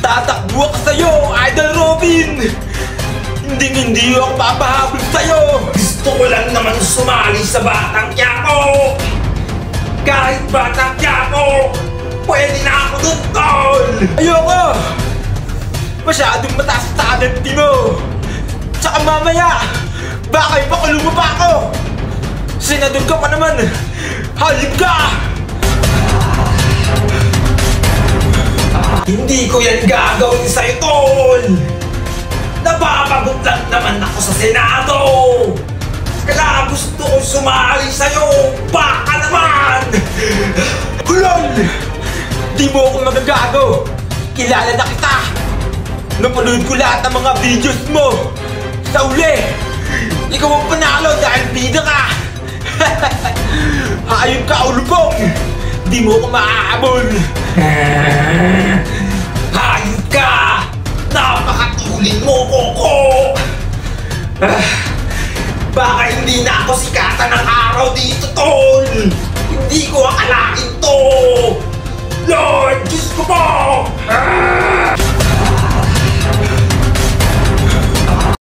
Tatakbo ako sa'yo, Idol Robin! Hindi ako papahabol sa'yo! Gusto ko lang naman sumali sa Batang Quiapo! Kahit Batang Quiapo, pwede na ako dun, tol! Ayoko! Masyadong mataas sa talent mo! Tsaka mamaya, baka ipakulong mo pa ako! Senador ka pa naman! Halip ka! Hindi ko yan gagawin sa'yo, tol! Napapagot lang naman ako sa Senado! Kaya gusto ko sumali sa'yo! Baka naman! Ulol! Di mo ako magagago! Kilala na kita! Napanood ko lahat ng mga videos mo! Sa uli! Ikaw ang panalo dahil bida ka! Hayop ka, ulubong! Di mo ako maaabol! Hayop ka! Napakatulin mo, Koko! Baka hindi na ako sikatan ng